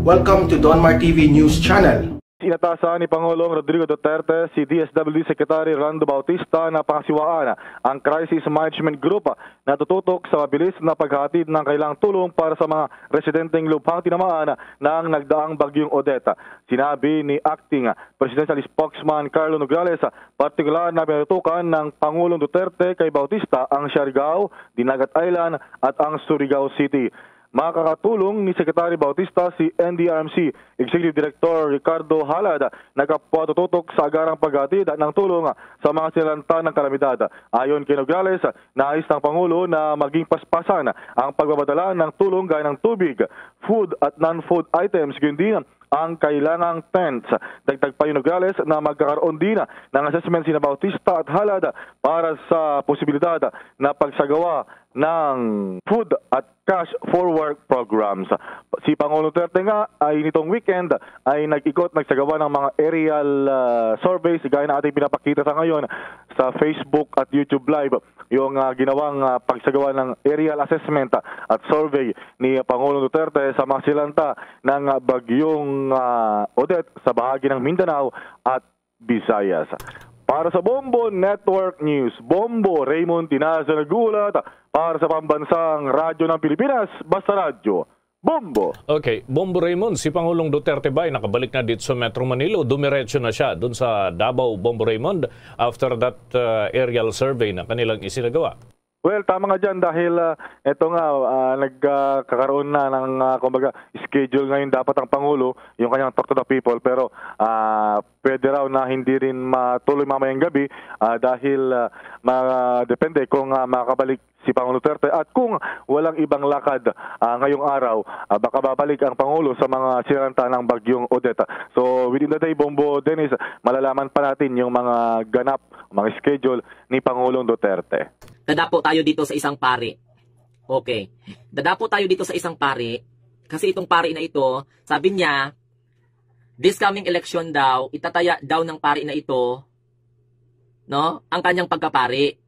Welcome to Donmar TV News Channel. Inatasahan ni Pangulong Rodrigo Duterte si DSWD Secretary Rolando Bautista na pangasiwaan ang Crisis Management Group na tututok sa mabilis na paghatid ng kailangang tulong para sa mga residenteng lubhang tinamaan ng nagdaang bagyong Odette. Sinabi ni Acting Presidential Spokesman Carlo Nograles, partikular na pinutukan ng Pangulong Duterte kay Bautista ang Siargao, Dinagat Island at ang Surigao City. Makakatulong ni Secretary Bautista si NDRMC Executive Director Ricardo Halad na kapwa tututok sa agarang paghatid ng tulong sa mga sinalanta ng kalamidad. Ayon kay Nograles, nais ng Pangulo na maging paspasan ang pagbabadala ng tulong gaya ng tubig, food at non-food items, kundi ang kailangang tents. Dagdag pa yung Nograles na magkakaroon din ng assessment sina Bautista at Halad para sa posibilidad na pagsagawa ng food at cash for work programs. Si Pangulong Duterte nga ay nitong weekend ay nagsagawa ng mga aerial surveys gaya na ating pinapakita sa ngayon sa Facebook at YouTube Live, yung ginawang pagsagawa ng aerial assessment at survey ni Pangulong Duterte sa mga silanta ng bagyong Odette sa bahagi ng Mindanao at Visayas. Para sa Bombo Network News, Bombo Raymond Tinaza nagulat para sa pambansang radyo ng Pilipinas, Basta Radyo. Bombo! Okay, Bombo Raymond, si Pangulong Duterte ba ay nakabalik na dito sa Metro Manila? Dumiretso na siya doon sa Davao, Bombo Raymond, after that aerial survey na kanilang isinagawa? Well, tama nga dyan dahil ito nga, nagkakaroon na ng kumbaga, schedule ngayon dapat ang Pangulo, yung kanyang talk to the people, pero pwede raw na hindi rin matuloy mamayang gabi dahil depende kung makabalik si Pangulong Duterte at kung walang ibang lakad ngayong araw, baka babalik ang Pangulo sa mga sinalanta ng bagyong Odette. So within the day, Bombo Dennis, malalaman pa natin yung mga ganap, mga schedule ni Pangulong Duterte. Dadapo tayo dito sa isang pari. Okay. Dadapo tayo dito sa isang pari kasi itong pari na ito, sabi niya, this coming election daw, itataya daw ng pari na ito, no, ang kanyang pagkapari.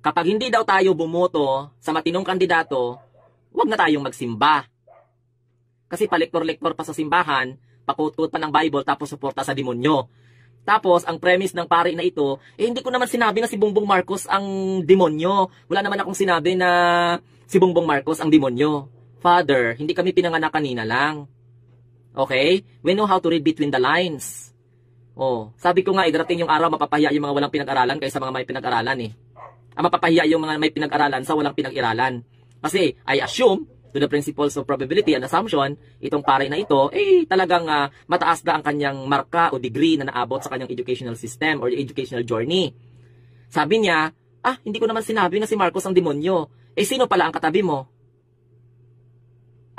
Kapag hindi daw tayo bumoto sa matinong kandidato, huwag na tayong magsimba. Kasi palektor-lektor pa sa simbahan, pakutut pa ng Bible, tapos suporta sa demonyo. Tapos, ang premise ng pari na ito, hindi ko naman sinabi na si Bongbong Marcos ang demonyo. Wala naman akong sinabi na si Bongbong Marcos ang demonyo. Father, hindi kami pinanganak kanina lang. Okay? We know how to read between the lines. Oh, sabi ko nga, darating yung araw, mapapahiya yung mga walang pinag-aralan kaysa mga may pinag-aralan eh. Mapapahiya yung mga may pinag-aralan sa walang pinag-iralan. Kasi, I assume, to the principles of probability and assumption, itong pare na ito, talagang mataas na ang kanyang marka o degree na naabot sa kanyang educational system or educational journey. Sabi niya, hindi ko naman sinabi na si Marcos ang demonyo. Sino pala ang katabi mo?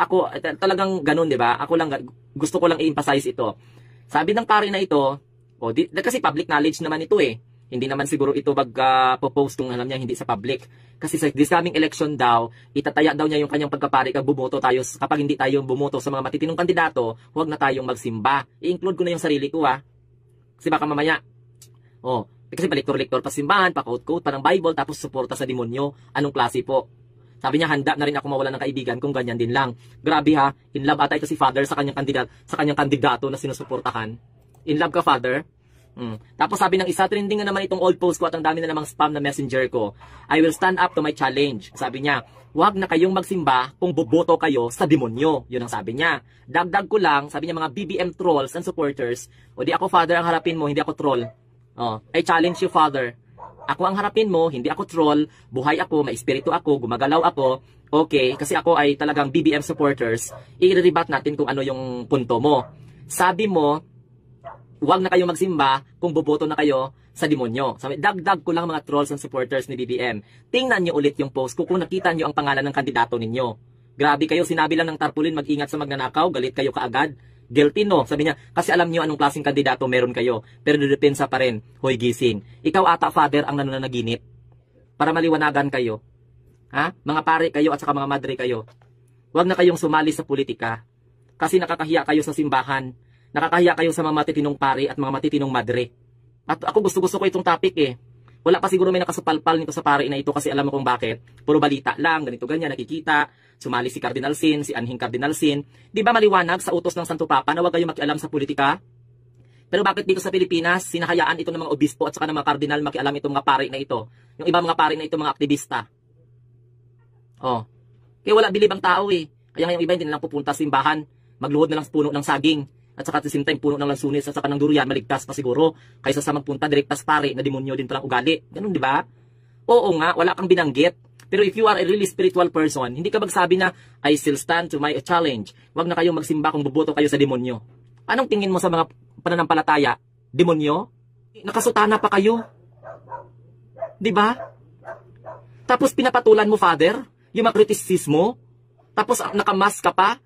Ako, talagang ganun, di ba? Ako lang, gusto ko lang i-emphasize ito. Sabi ng pare na ito, kasi public knowledge naman ito eh. Hindi naman siguro ito mag-post kung alam niya hindi sa public. Kasi sa this coming election daw, itataya daw niya yung kanyang pagkapari kapag hindi tayo bumoto sa mga matitinong kandidato, huwag na tayong magsimba. I-include ko na yung sarili ko Kasi baka mamaya, kasi paliktor-liktor pa simbahan, pa-quote-quote pa ng Bible, tapos suporta sa demonyo. Anong klase po? Sabi niya, handa na rin ako mawala ng kaibigan kung ganyan din lang. Grabe ha, in love ata ito si Father sa kanyang kandidato na sinusuportahan. In love ka, Father? Tapos sabi ng isa, trending na naman itong old post ko at ang dami na namang spam na messenger ko. I will stand up to my challenge. Sabi niya, huwag na kayong magsimba kung boboto kayo sa demonyo. Yun ang sabi niya. Dagdag ko lang, sabi niya mga BBM trolls and supporters, di ako Father ang harapin mo, hindi ako troll. I challenge you, Father. Ako ang harapin mo, hindi ako troll, buhay ako, may espiritu ako, gumagalaw ako. Okay, kasi ako ay talagang BBM supporters. I-rebat natin kung ano yung punto mo. Sabi mo, huwag na kayong magsimba kung boboto na kayo sa demonyo. Sabi, dagdag ko lang mga trolls and supporters ni BBM. Tingnan nyo ulit yung post ko kung nakita nyo ang pangalan ng kandidato ninyo. Grabe kayo, sinabi lang ng tarpulin, mag-ingat sa magnanakaw, galit kayo kaagad. Guilty no, sabi niya, kasi alam nyo anong klaseng kandidato meron kayo, pero depensa pa rin, hoy gising. Ikaw ata, Father, ang nananaginip. Para maliwanagan kayo. Mga pare kayo at saka mga madre kayo. Huwag na kayong sumali sa politika. Kasi nakakahiya kayo sa simbahan. Nakakahiya kayo sa mga matitinong pari at mga matitinong madre. At ako gusto ko itong topic eh. Wala pa siguro may nakasupalpal nito sa pare na ito kasi alam mo kung bakit. Puro balita lang, ganito ganyan, nakikita. Sumali si Cardinal Sin, si Anhing Cardinal Sin. Di ba maliwanag sa utos ng Santo Papa na huwag kayong makialam sa politika? Pero bakit dito sa Pilipinas, sinahayaan ito ng mga obispo at saka ng mga kardinal makialam itong mga pare na ito? Yung iba mga pare na ito, mga aktivista. Oh. Kaya wala bilib ang tao eh. Kaya ngayong iba hindi na lang pupunta sa simbahan. Magluhod na lang sa puno ng saging. At saka at the same time, puno ng lansunis at saka ng durian, maligtas pa siguro. Kaysa sa magpunta direktas pare na demonyo din palang ugali. Ganun, di ba? Oo nga, wala kang binanggit. Pero if you are a really spiritual person, hindi ka magsabi na, I still stand to my challenge. Huwag na kayong magsimba kung buboto kayo sa demonyo. Anong tingin mo sa mga pananampalataya? Demonyo? Nakasutana pa kayo. Di ba? Tapos pinapatulan mo, Father, yung mga kritisismo. Tapos nakamask ka pa.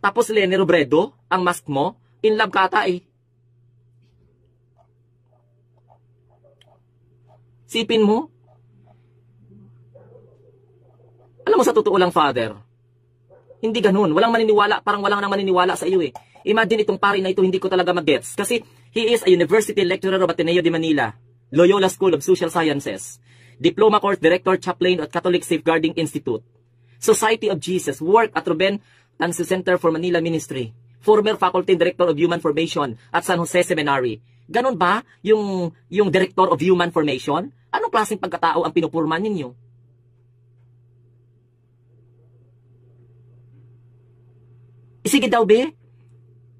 Tapos Lene Robredo, ang mask mo. In love ka ata eh. Sipin mo. Alam mo sa totoo lang, Father, hindi ganun. Walang maniniwala, parang walang nang maniniwala sa iyo eh. Imagine itong pari na ito, hindi ko talaga mag-gets. Kasi he is a university lecturer of Ateneo de Manila, Loyola School of Social Sciences, Diploma Course Director Chaplain at Catholic Safeguarding Institute, Society of Jesus, work at Ruben Tansu Center for Manila Ministry, former Faculty Director of Human Formation at San Jose Seminary. Ganun ba yung Director of Human Formation? Anong klaseng pagkatao ang pinupurma ninyo? Sige daw, be.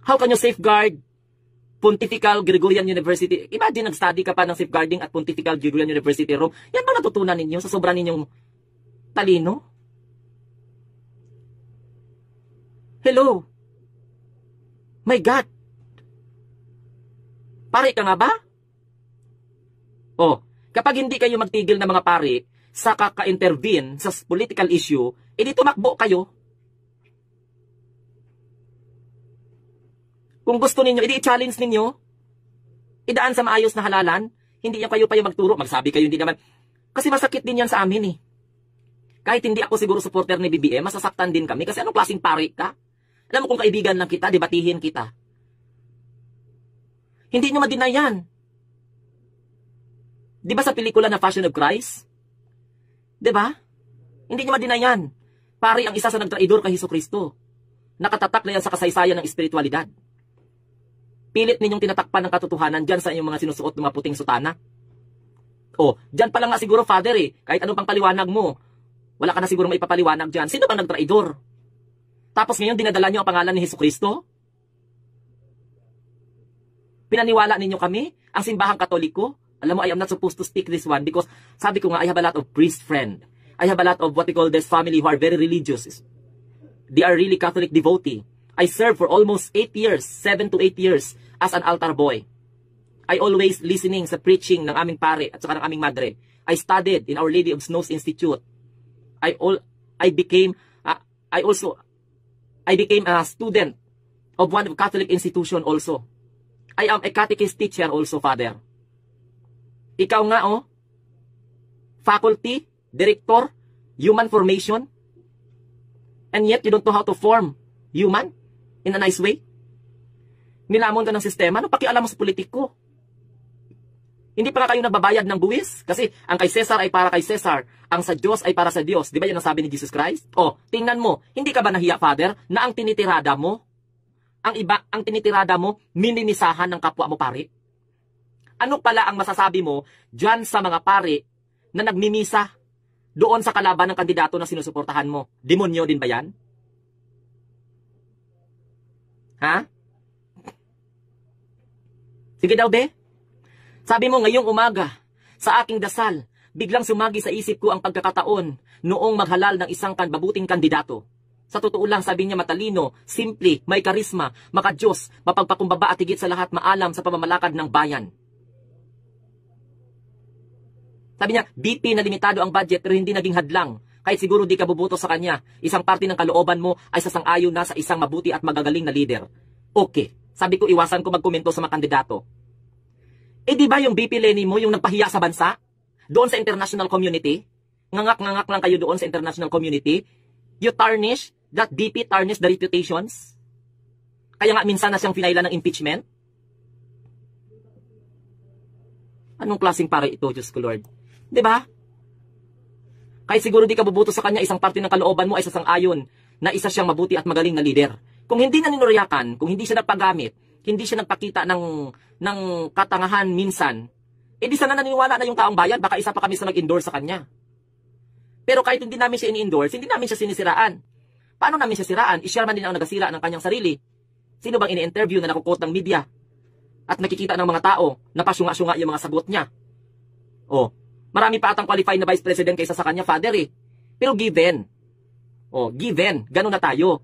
How can you safeguard Pontifical Gregorian University? Imagine, nag-study ka pa ng safeguarding at Pontifical Gregorian University Rome. Yan ba natutunan ninyo sa sobrang ninyong talino? Hello? My God! Pare ka nga ba? Oh, kapag hindi kayo magtigil na mga pare sa kaka-intervene sa political issue, edi tumakbo kayo. Kung gusto ninyo, i-challenge ninyo. Idaan sa maayos na halalan. Hindi kayo pa yung magturo. Magsabi kayo hindi naman. Kasi masakit din yan sa amin eh. Kahit hindi ako siguro supporter ni BBM, masasaktan din kami. Kasi anong klaseng pare ka? Alam mo kung kaibigan lang kita, debatihin kita. Hindi nyo madinay yan. Di ba sa pelikula na Passion of Christ? Di ba? Hindi nyo madinay yan. Pare ang isa sa nagtraidor kay Jesucristo. Nakatatak na yan sa kasaysayan ng espiritualidad. Pilit ninyong tinatakpan ng katotohanan dyan sa inyong mga sinusuot ng mga puting sutana. O, dyan pa lang nga siguro, Father eh. Kahit anong pang paliwanag mo, wala ka na siguro maipapaliwanag dyan. Sino bang nagtraidor? Tapos ngayon dinadala nyo ang pangalan ni Jesucristo? Pinaniwala ninyo kami? Ang simbahang Katoliko? Alam mo, I am not supposed to speak this one because sabi ko nga, I have a lot of priest friend. I have a lot of what we call this family who are very religious. They are really Catholic devotee. I served for almost 8 years, 7 to 8 years as an altar boy. I always listening sa preaching ng aming pare at saka ng aming madre. I studied in Our Lady of Snows Institute. I became a student of one of Catholic institution also. I am a catechist teacher also, Father. Ikaw nga, oh, faculty, director, human formation, and yet you don't know how to form human in a nice way. Nilamon ka ng sistema, ano pakialam mo sa politiko? Hindi pa kayo nababayad ng buwis? Kasi ang kay Cesar ay para kay Cesar, ang sa Diyos ay para sa Diyos. Di ba yan ang sabi ni Jesus Christ? O, tingnan mo, hindi ka ba nahiya, Father, na ang tinitirada mo, ang tinitirada mo, minimisahan ng kapwa mo pare? Ano pala ang masasabi mo dyan sa mga pare na nagmimisa doon sa kalaban ng kandidato na sinusuportahan mo? Demonyo din ba yan? Ha? Sige daw, be. Sabi mo ngayong umaga, sa aking dasal, biglang sumagi sa isip ko ang pagkakataon noong maghalal ng isang mabuting kandidato. Sa totoo lang, sabi niya, matalino, simple, may karisma, makadiyos, mapagpakumbaba at higit sa lahat maalam sa pamamalakad ng bayan. Sabi niya, BP na limitado ang budget pero hindi naging hadlang. Kahit siguro di ka bubuto sa kanya, isang parte ng kalooban mo ay sasang-ayon na sa isang mabuti at magagaling na leader. Okay, sabi ko iwasan ko magkomento sa mga kandidato. Eh di ba yung BP Lenny mo yung nagpahiya sa bansa? Doon sa international community? Ngangak-ngangak lang kayo doon sa international community? You tarnish, that BP tarnish the reputations? Kaya nga minsan na siyang finailan ng impeachment? Anong klaseng pare ito, Diyos ko Lord? 'Di ba? Kahit siguro di ka bubuto sa kanya, isang parte ng kalooban mo ay sasang-ayon na isa siyang mabuti at magaling na leader. Kung hindi na ninuryakan, kung hindi siya nagpagamit, hindi siya nagpakita ng katangahan minsan, di sana naniniwala na yung taong bayan, baka isa pa kami sa nag-endorse sa kanya. Pero kahit hindi namin siya ini-endorse, hindi namin siya sinisiraan. Paano namin siya siraan? Siya man din ang nagasira ng kanyang sarili. Sino bang ini-interview na nakukot ng media? At nakikita ng mga tao na pasyunga-syunga yung mga sagot niya. Oh, marami pa atang qualified na vice president kaysa sa kanya, father eh. Pero given. Oh, given. Ganun na tayo.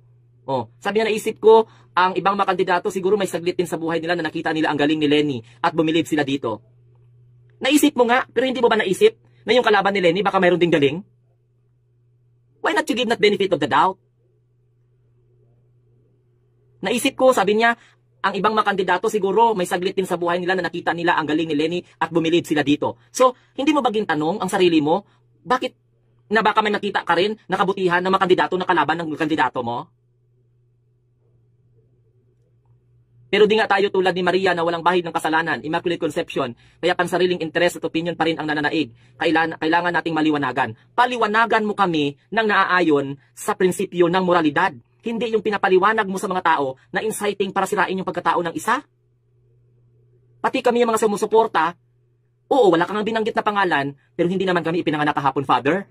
Oh, sabi na naisip ko, ang ibang mga kandidato siguro may saglit din sa buhay nila na nakita nila ang galing ni Lenny at bumilib sila dito. Naisip mo nga, pero hindi mo ba naisip na yung kalaban ni Lenny baka mayroon ding galing? Why not you give that benefit of the doubt? Naisip ko, sabi niya, ang ibang mga kandidato siguro may saglit din sa buhay nila na nakita nila ang galing ni Lenny at bumilib sila dito. So, hindi mo baging tanong ang sarili mo, bakit na baka may nakita ka rin na kabutihan ng mga kandidato na kalaban ng kandidato mo? Pero di nga tayo tulad ni Maria na walang bahid ng kasalanan, Immaculate Conception, kaya pansariling interes at opinion pa rin ang nananaig. Kailangan nating maliwanagan. Paliwanagan mo kami ng naaayon sa prinsipyo ng moralidad. Hindi yung pinapaliwanag mo sa mga tao na inciting para sirain yung pagkatao ng isa. Pati kami yung mga sumusuporta, oo, wala kang binanggit na pangalan, pero hindi naman kami ipinanganak kahapon, Father.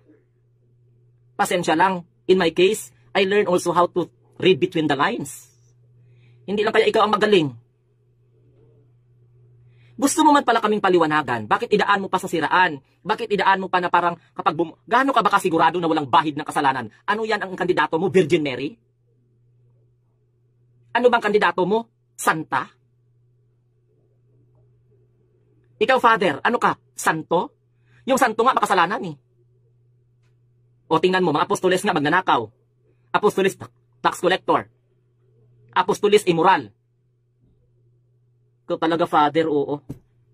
Pasensya lang. In my case, I learned also how to read between the lines. Hindi lang kaya ikaw ang magaling. Gusto mo man pala kaming paliwanagan, bakit idaan mo pa sa siraan? Bakit idaan mo pa na parang kapag gaano ka ba kasigurado na walang bahid ng kasalanan? Ano yan ang kandidato mo, Virgin Mary? Ano bang kandidato mo? Santa? Ikaw, Father, ano ka? Santo? Yung santo nga makasalanan eh. O tingnan mo, mga apostoles nga magnanakaw. Apostoles tax collector. Apostoles immoral. Ikaw talaga, Father, oo.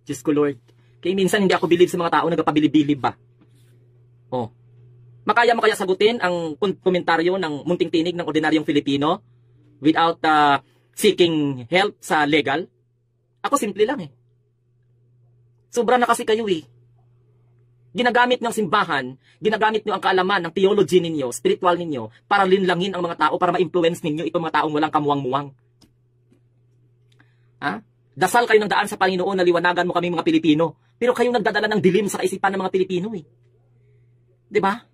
Diyos ko, Lord. Kaya minsan hindi ako bilib sa mga tao, nagpabilib-bilib ba? O. Makaya mo kaya sagutin ang komentaryo ng munting tinig ng ordinaryong Filipino without seeking help sa legal? Ako simple lang eh. Sobra na kasi kayo eh. Ginagamit ng simbahan, ginagamit nyo ang kaalaman ng theology ninyo, spiritual ninyo, para linlangin ang mga tao, para ma-influence ninyo itong mga taong walang kamuwang-muwang. Ha? Dasal kayo ng daan sa Panginoon na liwanagan mo kami mga Pilipino, pero kayong nagdadala ng dilim sa kaisipan ng mga Pilipino eh. Diba?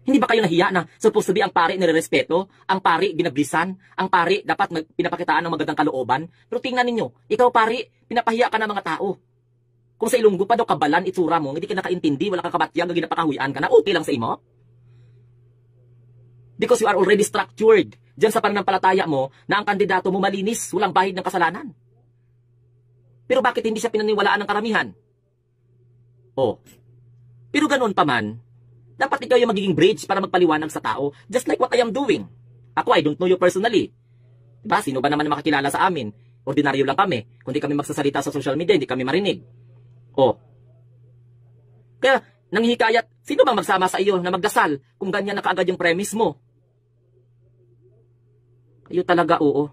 Hindi ba kayo nahiya na supposed to be ang pari nire-respeto, ang pari ginablisan, ang pari dapat pinapakitaan ng magandang kalooban? Pero tingnan ninyo, ikaw pari, pinapahiya ka ng mga tao. Kung sa Ilonggo pa daw kabalan itsura mo, hindi ka nakaintindi, wala kang kabatyag, ginapakahuyan ka na, okay lang sa imo? Because you are already structured diyan sa pananampalataya mo na ang kandidato mo malinis, walang bahid ng kasalanan. Pero bakit hindi siya pinaniwalaan ng karamihan? Oh. Pero ganoon pa man, dapat ikaw yung magiging bridge para magpaliwanag sa tao, just like what I am doing. Ako, I don't know you personally. Diba? Sino ba naman na makakilala sa amin? Ordinaryo lang kami. Kung di kami magsasalita sa social media, hindi kami marinig. Oh. Kaya, nanghihikayat, sino bang magsama sa iyo na magdasal kung ganyan na kaagad yung premise mo? Kayo talaga, oo.